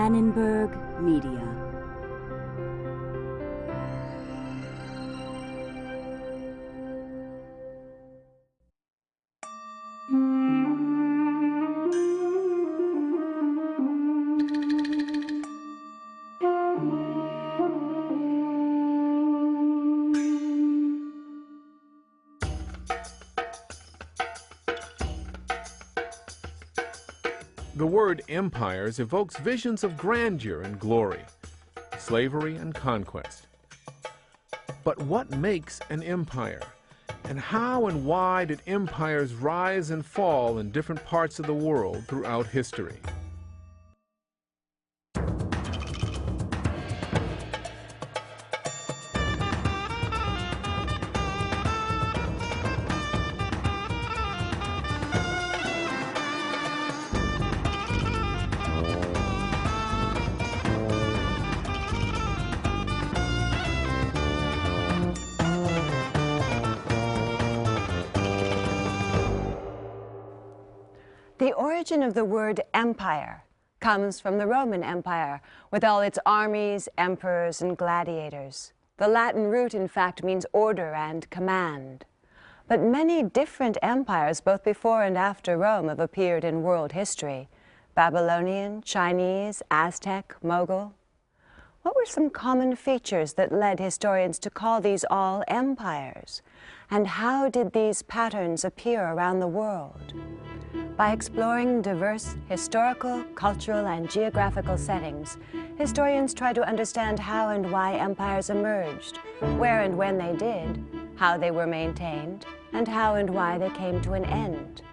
Annenberg Media. The word empires evokes visions of grandeur and glory, slavery and conquest. But what makes an empire? And how and why did empires rise and fall in different parts of the world throughout history? The origin of the word empire comes from the Roman Empire, with all its armies, emperors, and gladiators. The Latin root, in fact, means order and command. But many different empires, both before and after Rome, have appeared in world history: Babylonian, Chinese, Aztec, Mughal. What were some common features that led historians to call these all empires? And how did these patterns appear around the world? By exploring diverse historical, cultural, and geographical settings, historians try to understand how and why empires emerged, where and when they did, how they were maintained, and how and why they came to an end.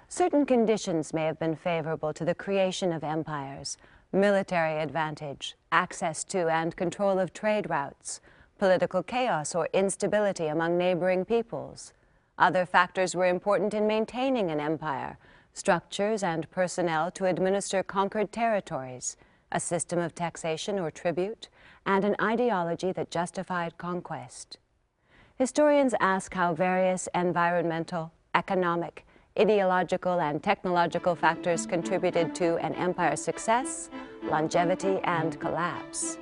Certain conditions may have been favorable to the creation of empires: military advantage, access to and control of trade routes, political chaos or instability among neighboring peoples. Other factors were important in maintaining an empire: structures and personnel to administer conquered territories, a system of taxation or tribute, and an ideology that justified conquest. Historians ask how various environmental, economic, ideological, and technological factors contributed to an empire's success, longevity, and collapse.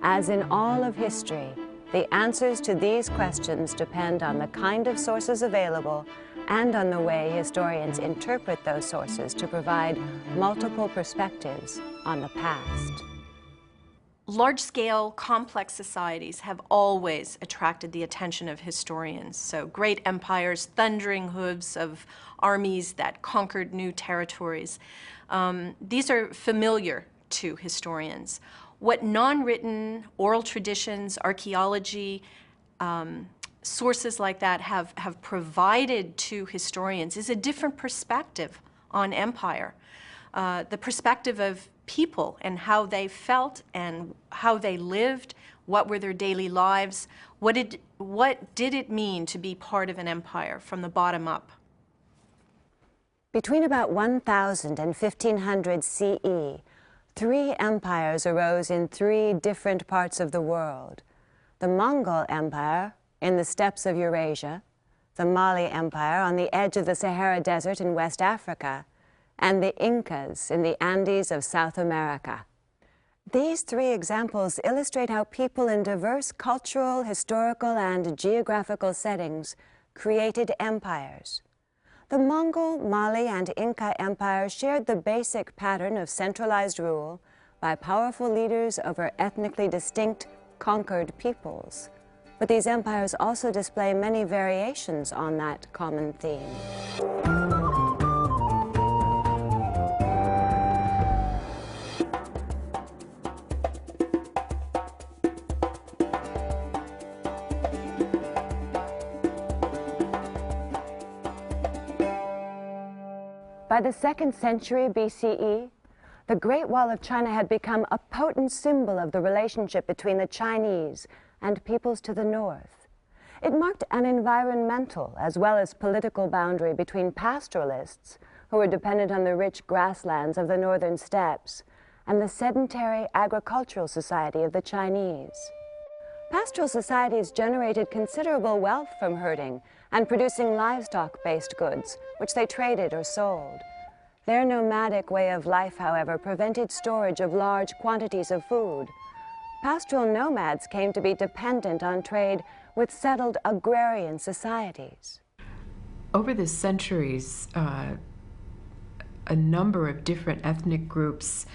As in all of history, the answers to these questions depend on the kind of sources available and on the way historians interpret those sources to provide multiple perspectives on the past. Large-scale, complex societies have always attracted the attention of historians. So great empires, thundering hooves of armies that conquered new territories. These are familiar to historians. What non-written oral traditions, archaeology, sources like that have provided to historians is a different perspective on empire. The perspective of people and how they felt and how they lived, what were their daily lives, what did it mean to be part of an empire from the bottom up. Between about 1000 and 1500 CE, 3 empires arose in 3 different parts of the world: the Mongol Empire in the steppes of Eurasia, the Mali Empire on the edge of the Sahara Desert in West Africa, and the Incas in the Andes of South America. These 3 examples illustrate how people in diverse cultural, historical, and geographical settings created empires. The Mongol, Mali, and Inca empires shared the basic pattern of centralized rule by powerful leaders over ethnically distinct, conquered peoples. But these empires also display many variations on that common theme. By the 2nd century BCE, the Great Wall of China had become a potent symbol of the relationship between the Chinese and peoples to the north. It marked an environmental as well as political boundary between pastoralists, who were dependent on the rich grasslands of the northern steppes, and the sedentary agricultural society of the Chinese. Pastoral societies generated considerable wealth from herding and producing livestock-based goods, which they traded or sold. Their nomadic way of life, however, prevented storage of large quantities of food. Pastoral nomads came to be dependent on trade with settled agrarian societies. Over the centuries, a number of different ethnic groups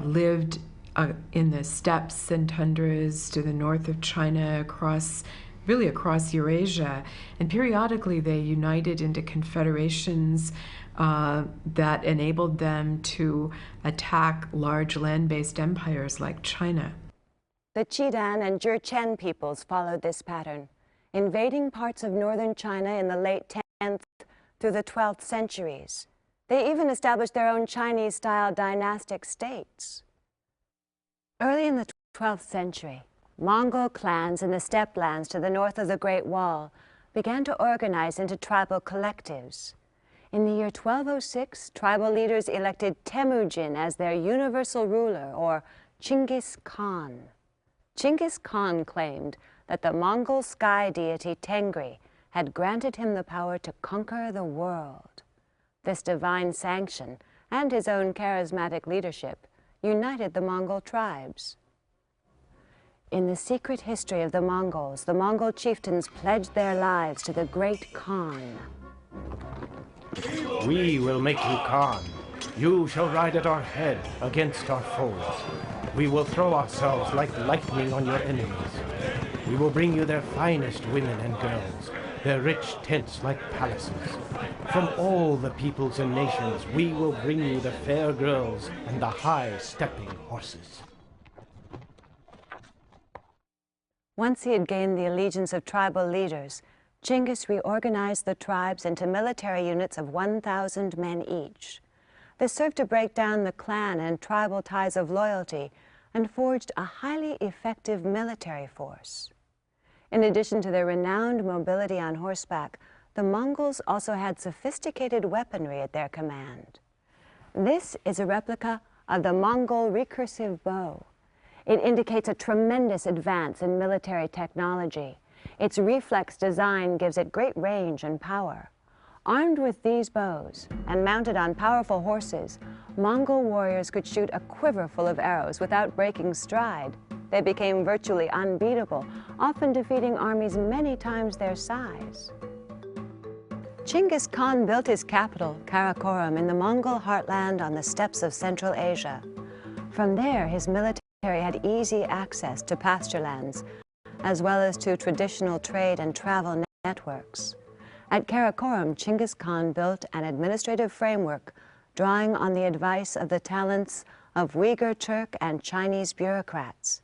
lived in the steppes and tundras to the north of China, really across Eurasia, and periodically they united into confederations that enabled them to attack large land-based empires like China. The Khitan and Jurchen peoples followed this pattern, invading parts of northern China in the late 10th through the 12th centuries. They even established their own Chinese-style dynastic states. Early in the 12th century, Mongol clans in the steppe lands to the north of the Great Wall began to organize into tribal collectives. In the year 1206, tribal leaders elected Temujin as their universal ruler, or Chinggis Khan. Chinggis Khan claimed that the Mongol sky deity Tengri had granted him the power to conquer the world. This divine sanction and his own charismatic leadership united the Mongol tribes. In the secret history of the Mongol chieftains pledged their lives to the great Khan. We will make you Khan. You shall ride at our head against our foes. We will throw ourselves like lightning on your enemies. We will bring you their finest women and girls, their rich tents like palaces. From all the peoples and nations, we will bring you the fair girls and the high-stepping horses. Once he had gained the allegiance of tribal leaders, Chinggis reorganized the tribes into military units of 1,000 men each. This served to break down the clan and tribal ties of loyalty and forged a highly effective military force. In addition to their renowned mobility on horseback, the Mongols also had sophisticated weaponry at their command. This is a replica of the Mongol recursive bow. It indicates a tremendous advance in military technology. Its reflex design gives it great range and power. Armed with these bows and mounted on powerful horses, Mongol warriors could shoot a quiver full of arrows without breaking stride. They became virtually unbeatable, often defeating armies many times their size. Chinggis Khan built his capital, Karakorum, in the Mongol heartland on the steppes of Central Asia. From there, his military had easy access to pasture lands, as well as to traditional trade and travel networks. At Karakorum, Chinggis Khan built an administrative framework drawing on the advice of the talents of Uyghur Turk and Chinese bureaucrats.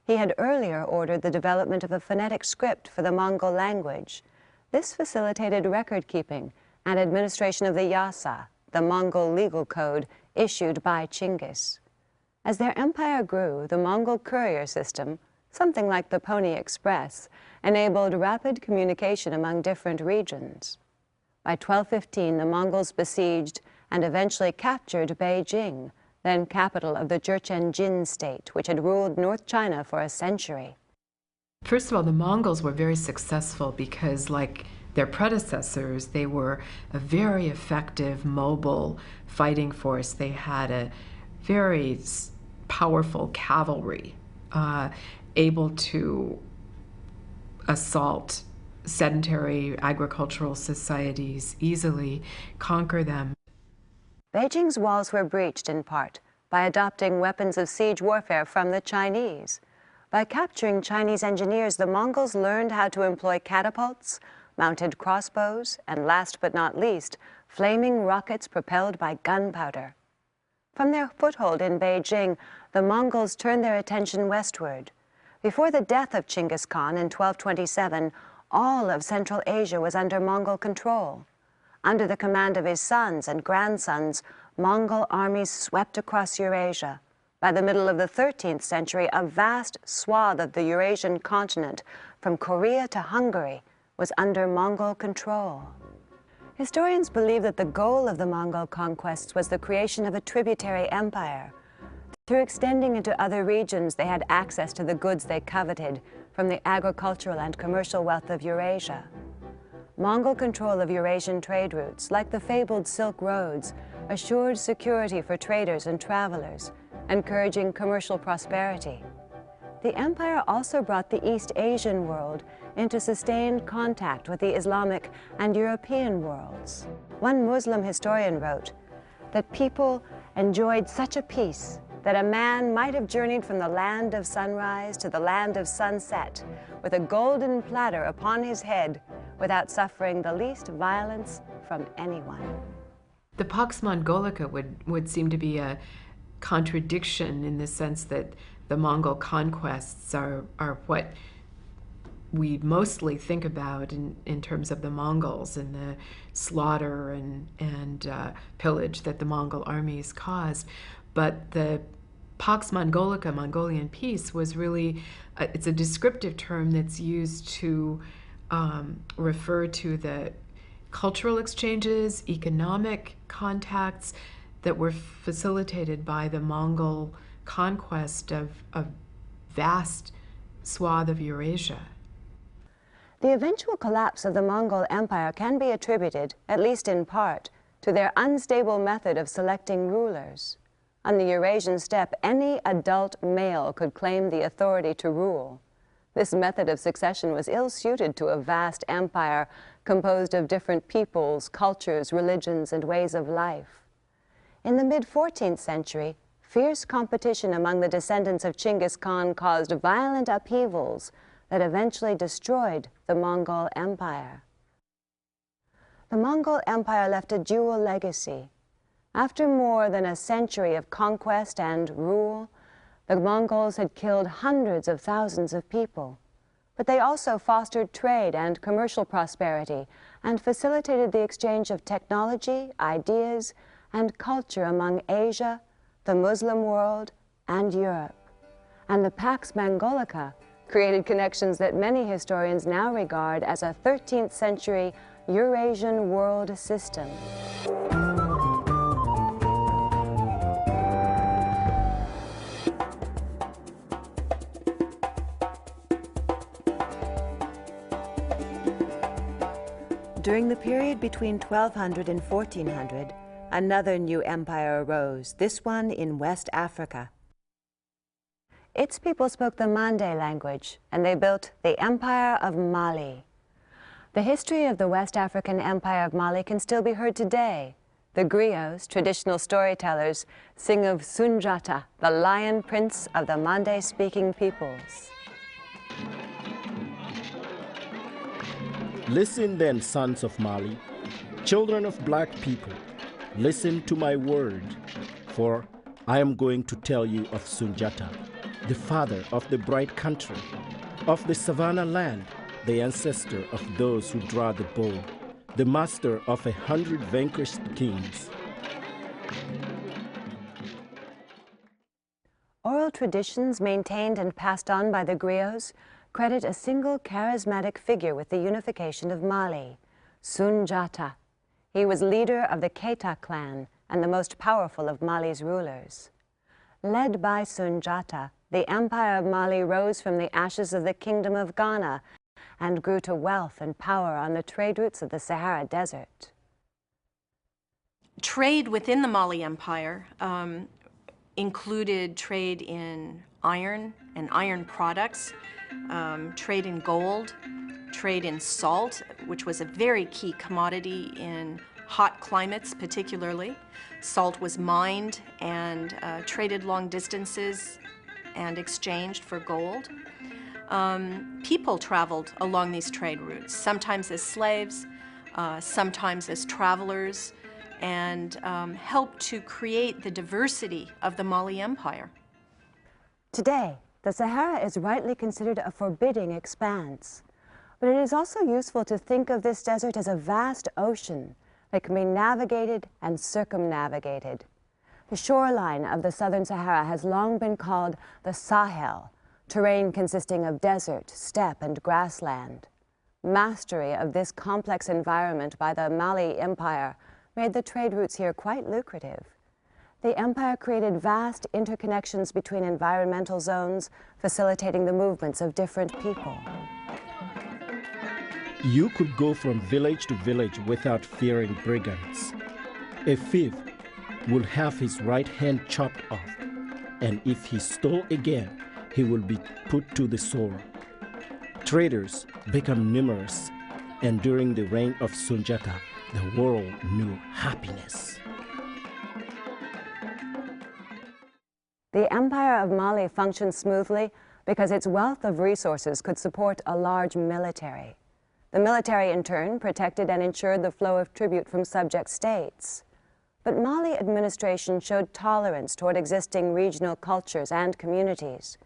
He had earlier ordered the development of a phonetic script for the Mongol language. This facilitated record-keeping and administration of the Yasa, the Mongol legal code issued by Chinggis. As their empire grew, the Mongol courier system, something like the Pony Express, enabled rapid communication among different regions. By 1215, the Mongols besieged and eventually captured Beijing, then capital of the Jurchen Jin state, which had ruled North China for a century. First of all, the Mongols were very successful because, like their predecessors, they were a very effective, mobile fighting force. They had a very powerful cavalry, able to assault sedentary agricultural societies, easily conquer them. Beijing's walls were breached in part by adopting weapons of siege warfare from the Chinese. By capturing Chinese engineers, the Mongols learned how to employ catapults, mounted crossbows, and last but not least, flaming rockets propelled by gunpowder. From their foothold in Beijing, the Mongols turned their attention westward. Before the death of Chinggis Khan in 1227, all of Central Asia was under Mongol control. Under the command of his sons and grandsons, Mongol armies swept across Eurasia. By the middle of the 13th century, a vast swath of the Eurasian continent, from Korea to Hungary, was under Mongol control. Historians believe that the goal of the Mongol conquests was the creation of a tributary empire. Through extending into other regions, they had access to the goods they coveted from the agricultural and commercial wealth of Eurasia. Mongol control of Eurasian trade routes, like the fabled Silk Roads, assured security for traders and travelers, encouraging commercial prosperity. The empire also brought the East Asian world into sustained contact with the Islamic and European worlds. One Muslim historian wrote that people enjoyed such a peace that a man might have journeyed from the land of sunrise to the land of sunset with a golden platter upon his head without suffering the least violence from anyone. The Pax Mongolica would seem to be a contradiction in the sense that the Mongol conquests are what we mostly think about in terms of the Mongols and the slaughter and pillage that the Mongol armies caused. But the Pax Mongolica, Mongolian peace, was really, it's a descriptive term that's used to refer to the cultural exchanges, economic contacts that were facilitated by the Mongol conquest of a vast swath of Eurasia. The eventual collapse of the Mongol Empire can be attributed, at least in part, to their unstable method of selecting rulers. On the Eurasian steppe, any adult male could claim the authority to rule. This method of succession was ill-suited to a vast empire composed of different peoples, cultures, religions, and ways of life. In the mid-14th century, fierce competition among the descendants of Chinggis Khan caused violent upheavals that eventually destroyed the Mongol Empire. The Mongol Empire left a dual legacy. After more than a century of conquest and rule, the Mongols had killed hundreds of thousands of people. But they also fostered trade and commercial prosperity and facilitated the exchange of technology, ideas, and culture among Asia, the Muslim world, and Europe. And the Pax Mongolica created connections that many historians now regard as a 13th century Eurasian world system. During the period between 1200 and 1400, another new empire arose, this one in West Africa. Its people spoke the Mande language, and they built the Empire of Mali. The history of the West African Empire of Mali can still be heard today. The griots, traditional storytellers, sing of Sunjata, the lion prince of the Mande-speaking peoples. Listen then, sons of Mali, children of black people, listen to my word, for I am going to tell you of Sunjata, the father of the bright country, of the savannah land, the ancestor of those who draw the bow, the master of 100 vanquished kings. Oral traditions maintained and passed on by the griots credit a single charismatic figure with the unification of Mali, Sunjata. He was leader of the Keita clan and the most powerful of Mali's rulers. Led by Sunjata, the Empire of Mali rose from the ashes of the Kingdom of Ghana and grew to wealth and power on the trade routes of the Sahara Desert. Trade within the Mali Empire included trade in iron and iron products, trade in gold, trade in salt, which was a very key commodity in hot climates particularly. Salt was mined and traded long distances and exchanged for gold. People traveled along these trade routes, sometimes as slaves, sometimes as travelers, and helped to create the diversity of the Mali Empire. Today, the Sahara is rightly considered a forbidding expanse, but it is also useful to think of this desert as a vast ocean that can be navigated and circumnavigated. The shoreline of the southern Sahara has long been called the Sahel, terrain consisting of desert, steppe, and grassland. Mastery of this complex environment by the Mali Empire made the trade routes here quite lucrative. The empire created vast interconnections between environmental zones, facilitating the movements of different people. You could go from village to village without fearing brigands. A thief will have his right hand chopped off, and if he stole again, he will be put to the sword. Traders become numerous, and during the reign of Sunjata, the world knew happiness. The Empire of Mali functioned smoothly because its wealth of resources could support a large military. The military, in turn, protected and ensured the flow of tribute from subject states. But Mali administration showed tolerance toward existing regional cultures and communities.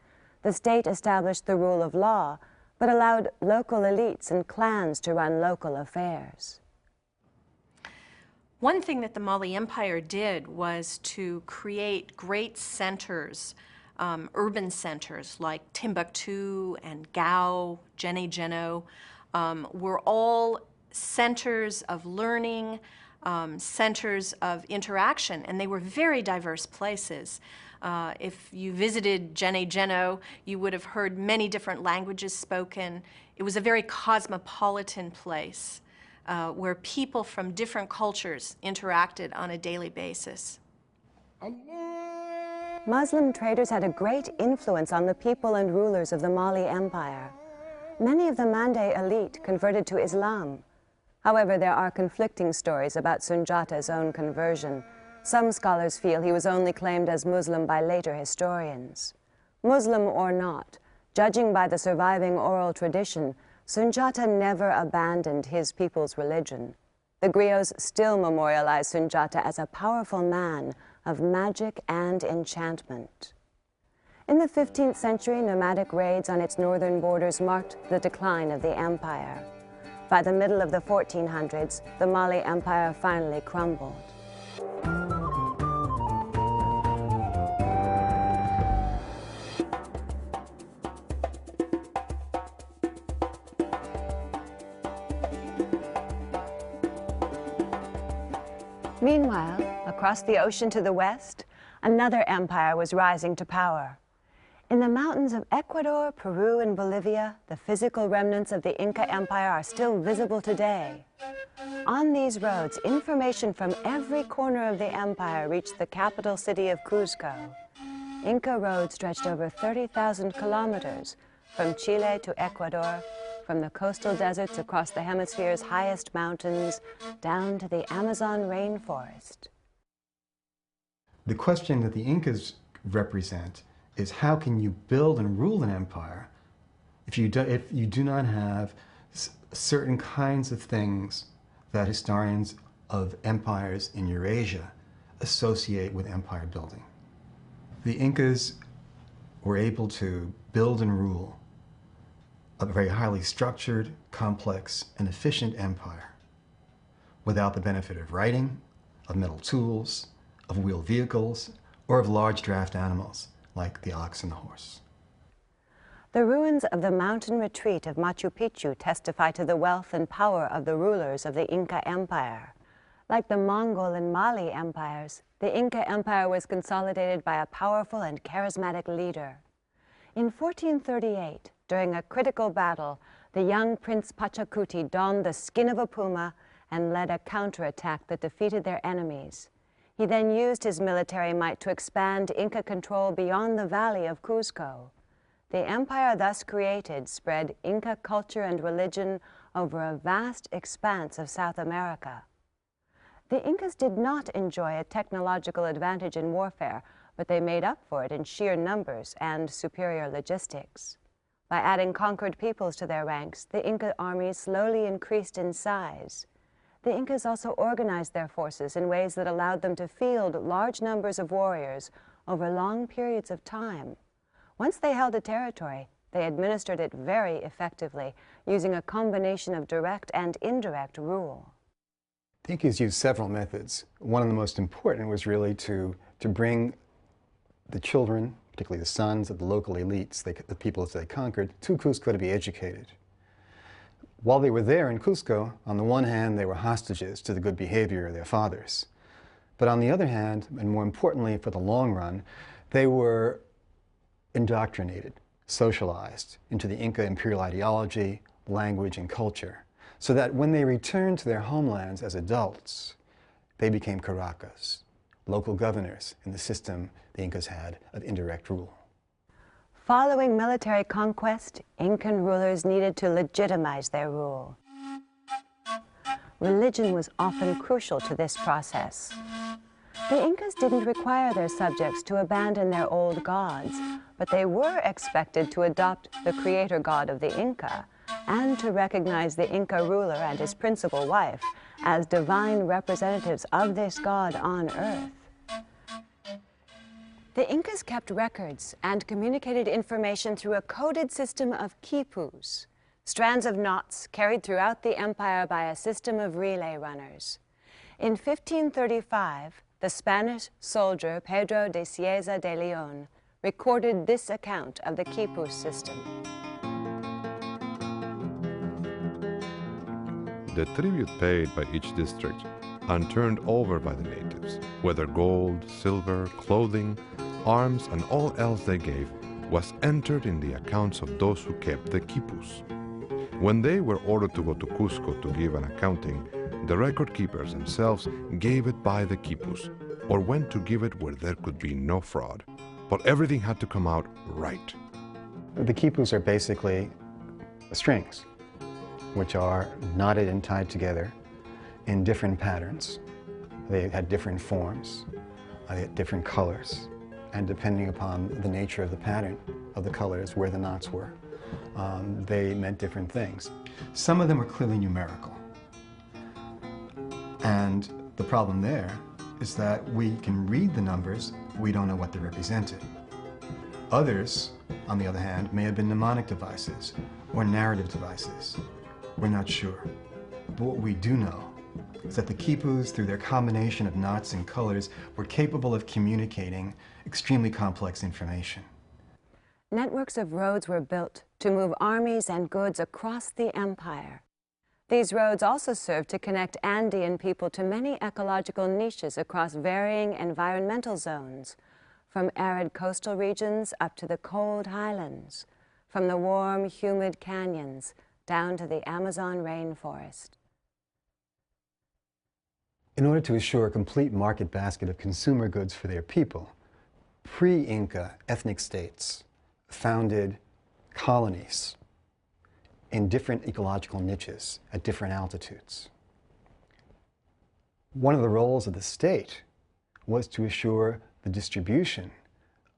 The state established the rule of law, but allowed local elites and clans to run local affairs. One thing that the Mali Empire did was to create great centers, urban centers like Timbuktu and Gao, Geno, were all centers of learning, centers of interaction, and they were very diverse places. If you visited Geno, you would have heard many different languages spoken. It was a very cosmopolitan place where people from different cultures interacted on a daily basis. Muslim traders had a great influence on the people and rulers of the Mali Empire. Many of the Mande elite converted to Islam. However, there are conflicting stories about Sunjata's own conversion. Some scholars feel he was only claimed as Muslim by later historians. Muslim or not, judging by the surviving oral tradition, Sunjata never abandoned his people's religion. The griots still memorialize Sunjata as a powerful man of magic and enchantment. In the 15th century, nomadic raids on its northern borders marked the decline of the empire. By the middle of the 1400s, the Mali Empire finally crumbled. Meanwhile, across the ocean to the west, another empire was rising to power. In the mountains of Ecuador, Peru, and Bolivia, the physical remnants of the Inca Empire are still visible today. On these roads, information from every corner of the empire reached the capital city of Cuzco. Inca roads stretched over 30,000 kilometers, from Chile to Ecuador, from the coastal deserts across the hemisphere's highest mountains, down to the Amazon rainforest. The question that the Incas represent is how can you build and rule an empire if you do not have certain kinds of things that historians of empires in Eurasia associate with empire building. The Incas were able to build and rule a very highly structured, complex, and efficient empire without the benefit of writing, of metal tools, of wheeled vehicles, or of large draft animals like the ox and the horse. The ruins of the mountain retreat of Machu Picchu testify to the wealth and power of the rulers of the Inca Empire. Like the Mongol and Mali empires, the Inca Empire was consolidated by a powerful and charismatic leader. In 1438, during a critical battle, the young Prince Pachacuti donned the skin of a puma and led a counterattack that defeated their enemies. He then used his military might to expand Inca control beyond the valley of Cuzco. The empire thus created spread Inca culture and religion over a vast expanse of South America. The Incas did not enjoy a technological advantage in warfare, but they made up for it in sheer numbers and superior logistics. By adding conquered peoples to their ranks, the Inca armies slowly increased in size. The Incas also organized their forces in ways that allowed them to field large numbers of warriors over long periods of time. Once they held a territory, they administered it very effectively, using a combination of direct and indirect rule. The Incas used several methods. One of the most important was really to bring the children, particularly the sons of the local elites, the peoples they conquered, to Cuzco to be educated. While they were there in Cuzco, on the one hand, they were hostages to the good behavior of their fathers. But on the other hand, and more importantly for the long run, they were indoctrinated, socialized into the Inca imperial ideology, language, and culture. so that when they returned to their homelands as adults, they became Caracas, local governors in the system the Incas had of indirect rule. Following military conquest, Incan rulers needed to legitimize their rule. Religion was often crucial to this process. The Incas didn't require their subjects to abandon their old gods, but they were expected to adopt the creator god of the Inca and to recognize the Inca ruler and his principal wife as divine representatives of this god on earth. The Incas kept records and communicated information through a coded system of quipus, strands of knots carried throughout the empire by a system of relay runners. In 1535, the Spanish soldier Pedro de Cieza de Leon recorded this account of the quipus system. The tribute paid by each district and turned over by the natives, whether gold, silver, clothing, arms, and all else they gave, was entered in the accounts of those who kept the quipus. When they were ordered to go to Cusco to give an accounting, the record keepers themselves gave it by the quipus, or went to give it where there could be no fraud. But everything had to come out right. The quipus are basically strings, which are knotted and tied together in different patterns. They had different forms, they had different colors, and depending upon the nature of the pattern of the colors, where the knots were, they meant different things. Some of them were clearly numerical. And the problem there is that we can read the numbers, we don't know what they represented. Others, on the other hand, may have been mnemonic devices or narrative devices. We're not sure. But what we do know is that the quipus, through their combination of knots and colors, were capable of communicating extremely complex information. Networks of roads were built to move armies and goods across the empire. These roads also served to connect Andean people to many ecological niches across varying environmental zones, from arid coastal regions up to the cold highlands, from the warm, humid canyons down to the Amazon rainforest. In order to assure a complete market basket of consumer goods for their people, pre-Inca ethnic states founded colonies in different ecological niches at different altitudes. One of the roles of the state was to assure the distribution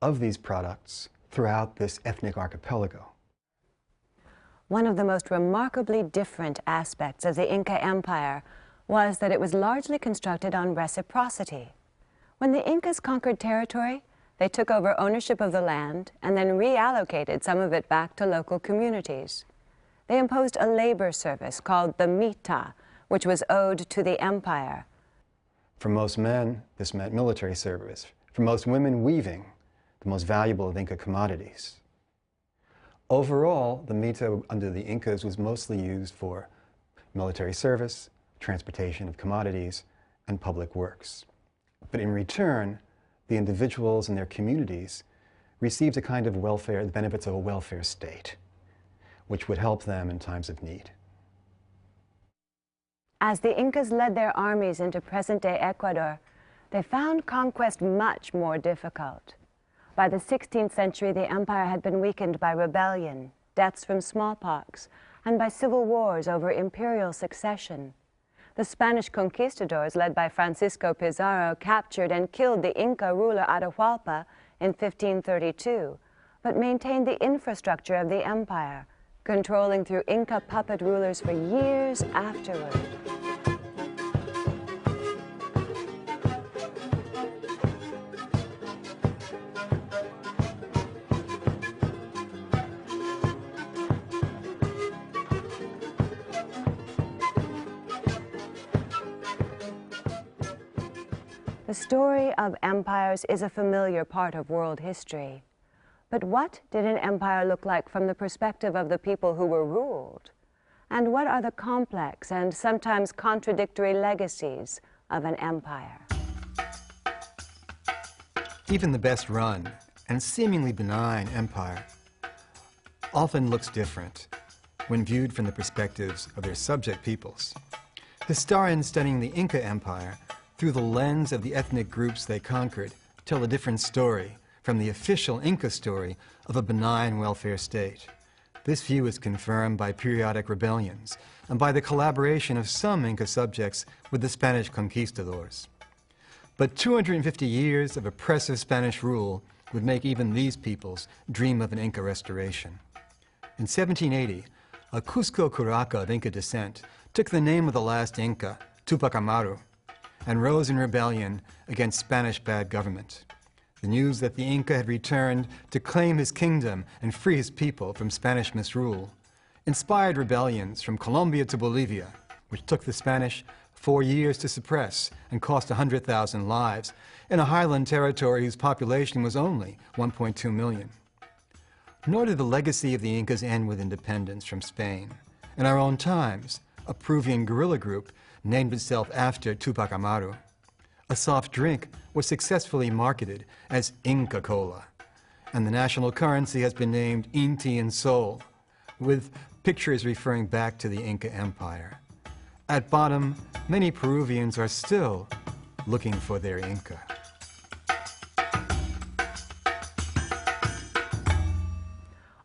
of these products throughout this ethnic archipelago. One of the most remarkably different aspects of the Inca Empire was that it was largely constructed on reciprocity. When the Incas conquered territory, they took over ownership of the land and then reallocated some of it back to local communities. They imposed a labor service called the mita, which was owed to the empire. For most men, this meant military service. For most women, weaving, the most valuable of Inca commodities. Overall, the mita under the Incas was mostly used for military service, transportation of commodities, and public works. But in return, the individuals and their communities received a kind of welfare, the benefits of a welfare state, which would help them in times of need. As the Incas led their armies into present-day Ecuador, they found conquest much more difficult. By the 16th century, the empire had been weakened by rebellion, deaths from smallpox, and by civil wars over imperial succession. The Spanish conquistadors, led by Francisco Pizarro, captured and killed the Inca ruler Atahualpa in 1532, but maintained the infrastructure of the empire, controlling through Inca puppet rulers for years afterward. The story of empires is a familiar part of world history. But what did an empire look like from the perspective of the people who were ruled? And what are the complex and sometimes contradictory legacies of an empire? Even the best run and seemingly benign empire often looks different when viewed from the perspectives of their subject peoples. Historians studying the Inca Empire through the lens of the ethnic groups they conquered tell a different story from the official Inca story of a benign welfare state. This view is confirmed by periodic rebellions and by the collaboration of some Inca subjects with the Spanish conquistadors. But 250 years of oppressive Spanish rule would make even these peoples dream of an Inca restoration. In 1780, a Cusco Curaca of Inca descent took the name of the last Inca, Tupac Amaru, and rose in rebellion against Spanish bad government. The news that the Inca had returned to claim his kingdom and free his people from Spanish misrule inspired rebellions from Colombia to Bolivia, which took the Spanish 4 years to suppress and cost 100,000 lives in a highland territory whose population was only 1.2 million. Nor did the legacy of the Incas end with independence from Spain. In our own times, a Peruvian guerrilla group named itself after Tupac Amaru. A soft drink was successfully marketed as Inca Cola, and the national currency has been named Inti and Sol, with pictures referring back to the Inca Empire. At bottom, many Peruvians are still looking for their Inca.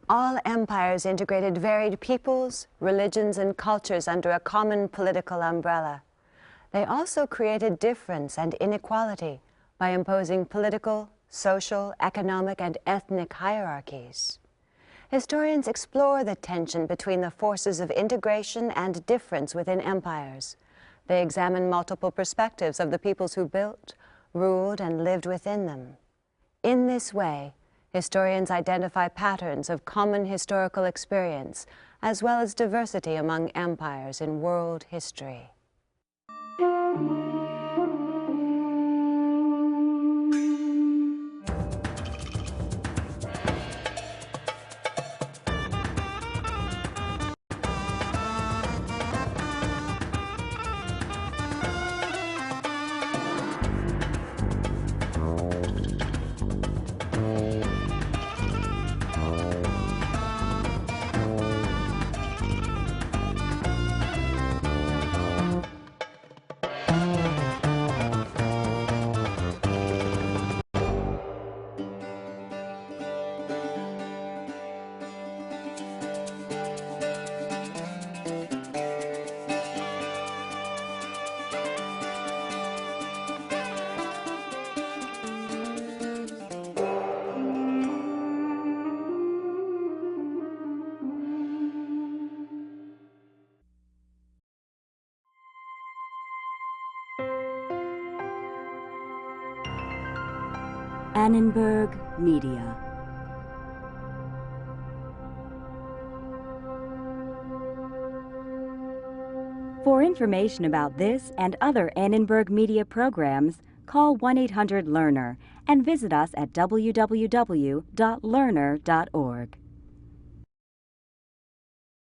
All empires integrated varied peoples, religions, and cultures under a common political umbrella. They also created difference and inequality by imposing political, social, economic, and ethnic hierarchies. Historians explore the tension between the forces of integration and difference within empires. They examine multiple perspectives of the peoples who built, ruled, and lived within them. In this way, historians identify patterns of common historical experience, as well as diversity among empires in world history. Annenberg Media. For information about this and other Annenberg Media programs, call 1-800-LEARNER and visit us at www.learner.org.